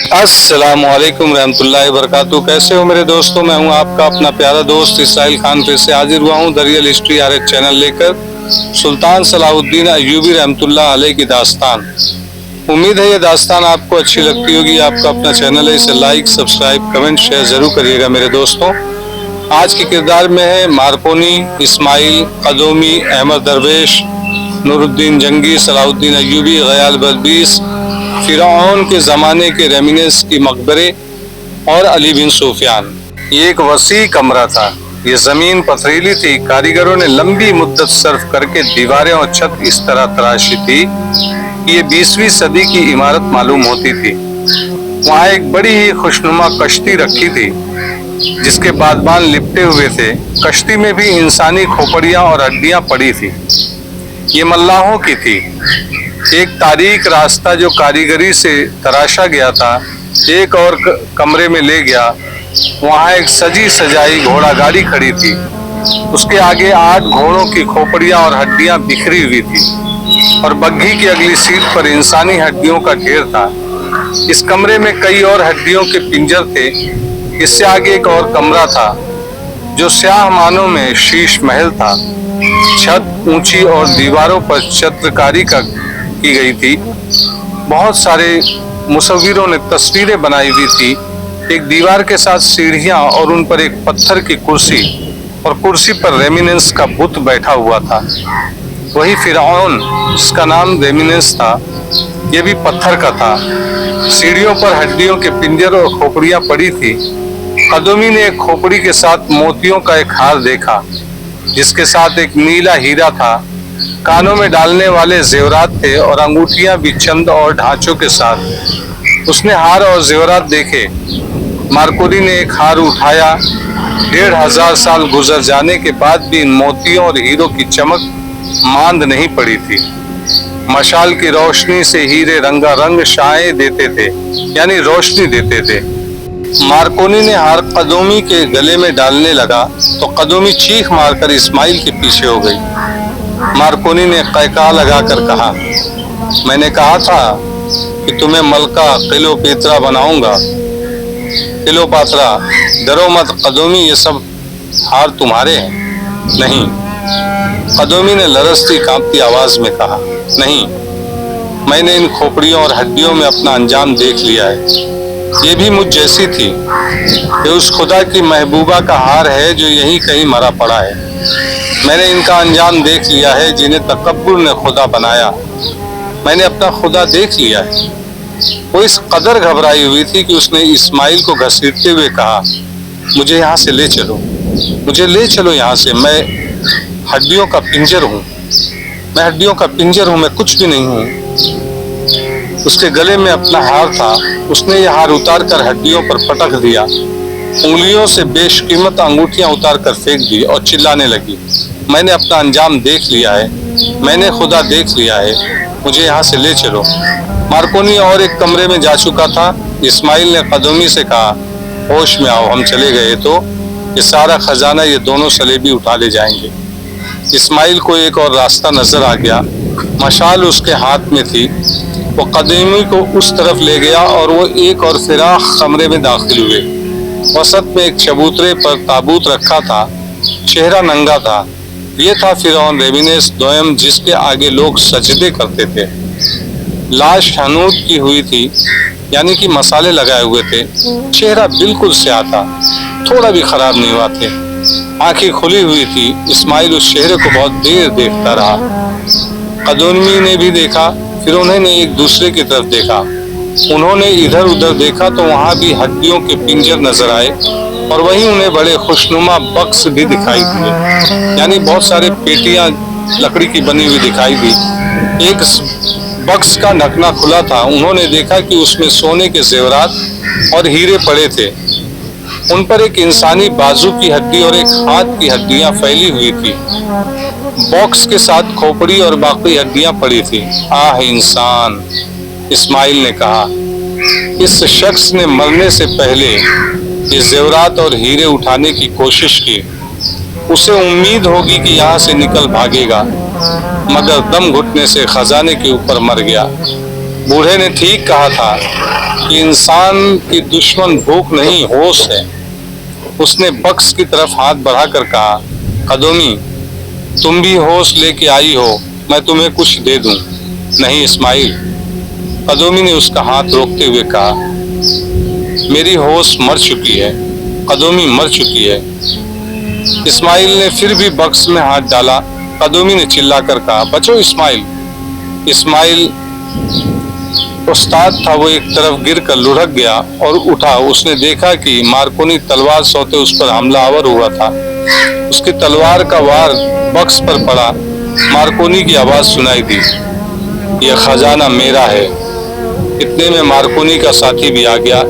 अस्सलाम वालेकुम रहमतुल्लाहि वबरकातुहू। कैसे हो मेरे दोस्तों? मैं हूं आपका अपना प्यारा दोस्त इसराइल खान, फिर से हाजिर हुआ हूं the real history our channel लेकर सुल्तान सलाहुद्दीन अय्यूबी रहमतुल्लाह अलैह की दास्तान। उम्मीद है ये दास्तान आपको अच्छी लगती होगी। आपका अपना चैनल है, इसे लाइक, सब्सक्राइब, कमेंट, शेयर जरूर करिएगा मेरे दोस्तों। आज के किरदार में है मार्कोनी, इस्माइल, कदोमी, अहमद दरवेश, नूरुद्दीन जंगी, सलाहुद्दीन अय्यूबी, गयाल बलबीस, फिरौन के ज़माने के रेमिनेस की मकबरे और अली बिन सुफियान। ये एक वसी कमरा था। ये ज़मीन पथरीली थी। कारीगरों ने लंबी मुद्दत सर्फ करके दीवारें और छत इस तरह तराशी थी कि ये 20वीं सदी की इमारत मालूम होती थी। वहाँ एक बड़ी ही खुशनुमा कश्ती रखी थी जिसके बादबान लिपटे हुए थे। कश्ती में भी इंसानी खोपड़ियाँ और हड्डियाँ पड़ी थी। ये मल्लाहों की थी। एक तारीख रास्ता जो कारीगरी से तराशा गया था एक और कमरे में ले गया। वहाँ एक सजी सजाई घोड़ा गाड़ी खड़ी थी। उसके आगे 8 घोड़ों की खोपड़ियाँ और हड्डियाँ बिखरी हुई थी और बग्घी की अगली सीट पर इंसानी हड्डियों का ढेर था। इस कमरे में कई और हड्डियों के पिंजर थे। इससे आगे एक और कमरा था जो स्याह मानों में शीश महल था। छत ऊंची और दीवारों पर चित्रकारी की गई थी। बहुत सारे मुसव्विरों ने तस्वीरें बनाई हुई थी। एक दीवार के साथ सीढ़ियां और उन पर एक पत्थर की कुर्सी और कुर्सी पर रेमिनेंस का बुत बैठा हुआ था। वही फिरौन जिसका नाम रेमिनेंस था, यह भी पत्थर का था। सीढ़ियों पर हड्डियों के पिंजर और खोपड़ियां पड़ी थी। कदोमी ने एक खोपड़ी के साथ मोतियों का एक हार देखा जिसके साथ एक नीला हीरा था। कानों में डालने वाले जेवरात थे और अंगूठियां भी चंद और ढांचों के साथ। उसने हार और जेवरात देखे। मार्कोनी ने एक हार उठाया। 1500 साल गुजर जाने के बाद भी इन मोतियों और हीरों की चमक मांद नहीं पड़ी थी। मशाल की रोशनी से हीरे रंगारंग छाएं देते थे, यानी रोशनी देते थे। मार्कोनी ने हार कदोमी के गले में डालने लगा तो कदोमी चीख मारकर इस्माइल के पीछे हो गई। मार्कोनी ने कैका लगाकर कहा, मैंने कहा था कि तुम्हें मलका क्लियोपेत्रा बनाऊंगा। क्लियोपात्रा, डरो मत कदोमी, ये सब हार तुम्हारे हैं। नहीं, कदोमी ने लरजती कांपती आवाज में कहा, नहीं, मैंने इन खोपड़ियों और हड्डियों में अपना अंजाम देख लिया है। ये भी मुझ जैसी थी। ये उस खुदा की महबूबा का हार है जो यहीं कहीं मरा पड़ा है। मैंने इनका अंजाम देख लिया है जिन्हें तकब्बुर ने खुदा बनाया। मैंने अपना खुदा देख लिया है। वो इस कदर घबराई हुई थी कि उसने इस्माइल को घसीटते हुए कहा, मुझे यहाँ से ले चलो, मुझे ले चलो यहाँ से। मैं हड्डियों का पिंजर हूँ, मैं हड्डियों का पिंजर हूँ, मैं कुछ भी नहीं हूँ। उसके गले में अपना हार था। उसने यह हार उतार कर हड्डियों पर पटक दिया। उंगलियों से बेशकीमत अंगूठियां उतार कर फेंक दी और चिल्लाने लगी, मैंने अपना अंजाम देख लिया है, मैंने खुदा देख लिया है, मुझे यहाँ से ले चलो। मार्कोनी और एक कमरे में जा चुका था। इस्माइल ने कदोमी से कहा, होश में आओ, हम चले गए तो ये सारा खजाना ये दोनों सलेबी उठा ले जाएंगे। इस्माइल को एक और रास्ता नजर आ गया। मशाल उसके हाथ में थी। वो कदोमी को उस तरफ ले गया और वो एक और फिराख कमरे में दाखिल हुए। वसत में एक चबूतरे पर ताबूत रखा था। चेहरा नंगा था। ये था फिरौन रेमिनेस दोयम, जिसके आगे लोग सजदे करते थे। लाश हनूद की हुई थी, यानी कि मसाले लगाए हुए थे। चेहरा बिल्कुल स्याह था, थोड़ा भी खराब नहीं हुआ थे। आंखें खुली हुई थी। इस्माइल उस चेहरे को बहुत देर देखता रहा। कदोमी ने भी देखा, फिर उन्होंने एक दूसरे की तरफ देखा। उन्होंने इधर उधर देखा तो वहां भी हड्डियों के पिंजर नजर आए और वहीं उन्हें बड़े खुशनुमा बक्स भी दिखाई दिए, यानी बहुत सारे पेटियां लकड़ी की बनी हुई दिखाई दी। एक बक्स का ढकना खुला था। उन्होंने देखा कि उसमें सोने के जेवरात और हीरे पड़े थे। उन पर एक इंसानी बाजू की हड्डी और एक हाथ की हड्डियां फैली हुई थी। बॉक्स के साथ खोपड़ी और बाकी हड्डियां पड़ी थी। आह इंसान, इस्माइल ने कहा, इस शख्स ने मरने से पहले ये जेवरात और हीरे उठाने की कोशिश की। उसे उम्मीद होगी कि यहाँ से निकल भागेगा, मगर दम घुटने से खजाने के ऊपर मर गया। बूढ़े ने ठीक कहा था कि इंसान की दुश्मन भूख नहीं होश है। उसने बक्स की तरफ हाथ बढ़ाकर कहा, कदोमी तुम भी होश लेके आई हो, मैं तुम्हें कुछ दे दूं। नहीं इस्माइल, कदोमी ने उसका हाथ रोकते हुए कहा, मेरी होश मर चुकी है, कदोमी मर चुकी है। इस्माइल ने फिर भी बक्स में हाथ डाला। कदोमी ने चिल्लाकर कहा, बचो इस्माइल। इस्माइल उस्ताद था, वो एक तरफ गिर कर लुढ़क गया और उठा। उसने देखा कि मार्कोनी तलवार सोते उस पर हमलावर हुआ था। उसकी तलवार का वार बक्स पर पड़ा। मार्कोनी की आवाज सुनाई दी, यह खजाना मेरा है। इतने में मार्कोनी का साथी भी आ गया।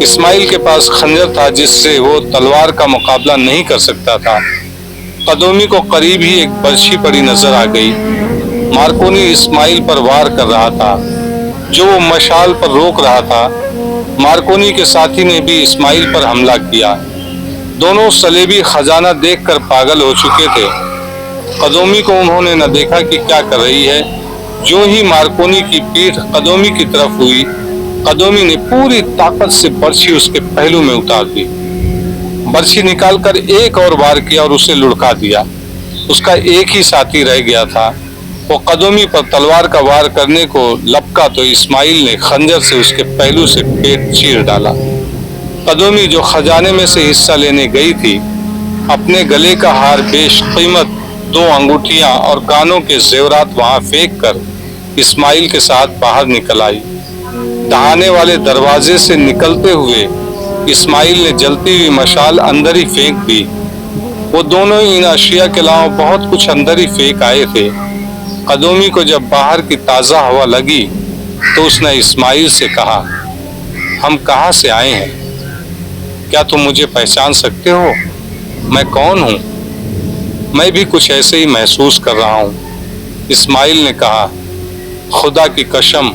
इस्माइल के पास खंजर था जिससे वो तलवार का मुकाबला नहीं कर सकता था। कदोमी को करीब ही एक बर्छी पड़ी नजर आ गई। मार्कोनी इस्माइल पर वार कर रहा था जो वो मशाल पर रोक रहा था। मार्कोनी के साथी ने भी इस्माइल पर हमला किया। दोनों सलेबी खजाना देखकर पागल हो चुके थे। कदोमी को उन्होंने न देखा कि क्या कर रही है। जो ही मार्कोनी की पीठ कदोमी की तरफ हुई, कदोमी ने पूरी ताकत से बर्छी उसके पहलू में उतार दी। बर्छी निकालकर एक और वार किया और उसे लुढ़का दिया। उसका एक ही साथी रह गया था। वो कदोमी पर तलवार का वार करने को लपका तो इस्माइल ने खंजर से उसके पहलू से पेट चीर डाला। कदोमी जो खजाने में से हिस्सा लेने गई थी, अपने गले का हार बेशकीमत 2 अंगूठियां और कानों के जेवरात वहां फेंक कर इस्माइल के साथ बाहर निकल आई। दहाने वाले दरवाजे से निकलते हुए इस्माइल ने जलती हुई मशाल अंदर ही फेंक दी। वो दोनों इन अशिया के अलावा बहुत कुछ अंदर ही फेंक आए थे। कदोमी को जब बाहर की ताज़ा हवा लगी तो उसने इस्माइल से कहा, हम कहाँ से आए हैं? क्या तुम मुझे पहचान सकते हो? मैं कौन हूँ? मैं भी कुछ ऐसे ही महसूस कर रहा हूँ। इस्माइल ने कहा, खुदा की कसम,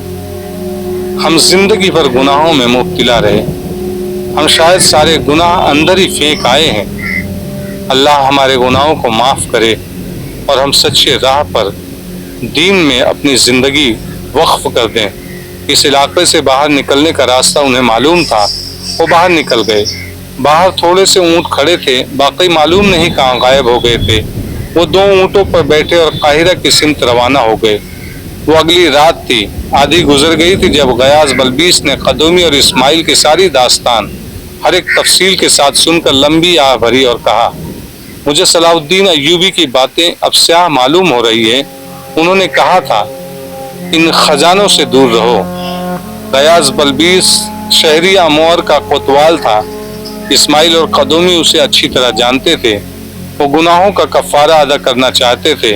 हम जिंदगी भर गुनाहों में मुब्तला रहे। हम शायद सारे गुनाह अंदर ही फेंक आए हैं। अल्लाह हमारे गुनाहों को माफ़ करे और हम सच्चे राह पर दीन में अपनी ज़िंदगी वक्फ कर दें। इस इलाके से बाहर निकलने का रास्ता उन्हें मालूम था। वो बाहर निकल गए। बाहर थोड़े से ऊँट खड़े थे, बाकी मालूम नहीं कहाँ गायब हो गए थे। वो 2 ऊँटों पर बैठे और काहिरा की सिमत रवाना हो गए। वो अगली रात थी, आधी गुजर गई थी जब गयास बल्बीस ने कदोमी और इस्माइल की सारी दास्तान हर एक तफसील के साथ सुनकर लंबी आह भरी और कहा, मुझे सलाहुद्दीन अय्यूबी की बातें अब स्याह मालूम हो रही है। उन्होंने कहा था, इन खजानों से दूर रहो। गयास बल्बीस शहरी अमौर का कोतवाल था। इस्माइल और कदोमी उसे अच्छी तरह जानते थे। वो गुनाहों का कफारा अदा करना चाहते थे।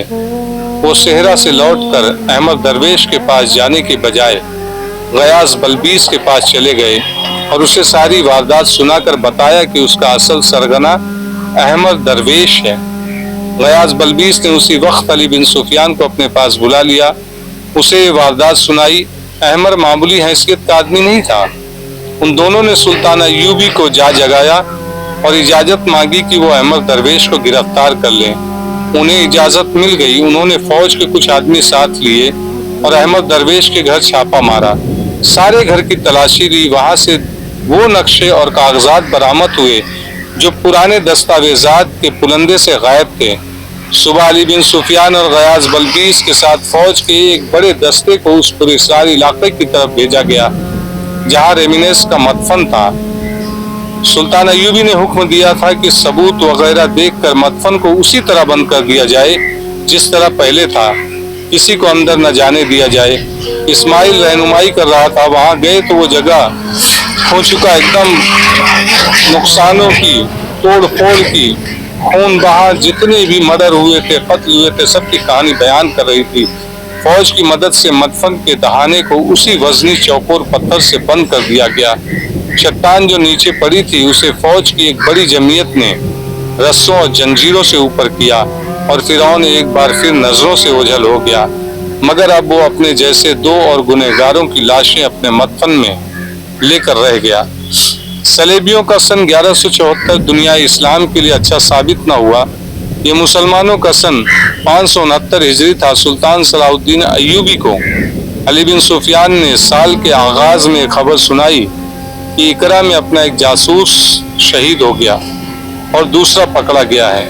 वो सेहरा से लौटकर अहमद दरवेश के पास जाने के बजाय गयास बल्बीस के पास चले गए और उसे सारी वारदात सुनाकर बताया कि उसका असल सरगना अहमद दरवेश है। गयास बल्बीस ने उसी वक्त अली बिन सुफियान को अपने पास बुला लिया। उसे ये वारदात सुनाई। अहमद मामूली हैसियत का आदमी नहीं था। उन दोनों ने सुल्तान अय्यूबी को जा जगाया और इजाज़त मांगी कि वो अहमद दरवेश को गिरफ्तार कर लें। उन्हें इजाज़त मिल गई। उन्होंने फौज के कुछ आदमी साथ लिए और अहमद दरवेश के घर छापा मारा। सारे घर की तलाशी ली। वहाँ से वो नक्शे और कागजात बरामद हुए जो पुराने दस्तावेजात के पुलंदे से गायब थे। सुबह अली बिन सुफियान और गयास बल्बीस के साथ फौज के एक बड़े दस्ते को उस पुरस्कार इलाके की तरफ भेजा गया जहाँ रेमिनेस का मदफन था। सुल्तान अय्यूबी ने हुक्म दिया था कि सबूत वगैरह देखकर मदफन को उसी तरह बंद कर दिया जाए जिस तरह पहले था। किसी को अंदर न जाने दिया जाए। इस्माइल रहनुमाई कर रहा था। वहाँ गए तो वो जगह हो चुका एकदम नुकसानों की, तोड़ फोड़ की, खून बहा, जितने भी मर्डर हुए थे, कत्ल हुए थे, सबकी कहानी बयान कर रही थी। फौज की मदद से मदफन के दहाने को उसी वजनी चौकोर पत्थर से बंद कर दिया गया। चट्टान जो नीचे पड़ी थी उसे फौज की एक बड़ी जमीयत ने रस्सों और जंजीरों से ऊपर किया और फिरौन एक बार फिर नजरों से ओझल हो गया। मगर अब वो अपने जैसे 2 और गुनहगारों की लाशें अपने मदफन में लेकर रह गया। सलेबियों का सन 1174 दुनिया इस्लाम के लिए अच्छा साबित न हुआ। ये मुसलमानों का सन 569 हिजरी था। सुल्तान सलाहुद्दीन अय्यूबी को अली बिन सुफियान ने साल के आगाज में खबर सुनाई कि इकरा में अपना एक जासूस शहीद हो गया और दूसरा पकड़ा गया है।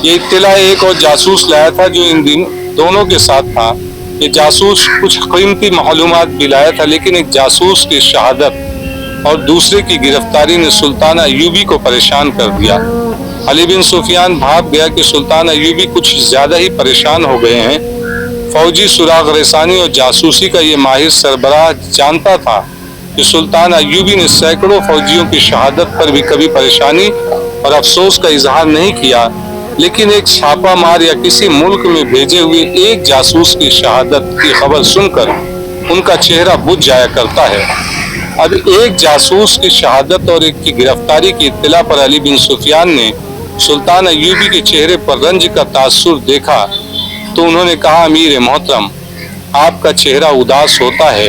ये इत्तला एक और जासूस लाया था जो इन दिन दोनों के साथ था। ये जासूस कुछ कीमती मालूमात भी लाया था, लेकिन एक जासूस की शहादत और दूसरे की गिरफ्तारी ने सुल्तान अय्यूबी को परेशान कर दिया। अली बिन सुफियान भाग गया कि सुल्तान अय्यूबी कुछ ज्यादा ही परेशान हो गए हैं। फौजी सुराग रेसानी और जासूसी का ये माहिर सरबराह जानता था कि सुल्तान अय्यूबी ने सैकड़ों फौजियों की शहादत पर भी कभी परेशानी और अफसोस का इजहार नहीं किया, लेकिन एक छापा मार या किसी मुल्क में भेजे हुए एक जासूस की शहादत की खबर सुनकर उनका चेहरा बुझ जाया करता है। अब एक जासूस की शहादत और एक की गिरफ्तारी की इत्तला पर अली बिन सुफियान ने सुल्तान अय्यूबी के चेहरे पर रंज का तासुर देखा तो उन्होंने कहा, अमीर मोहतरम, आपका चेहरा उदास होता है,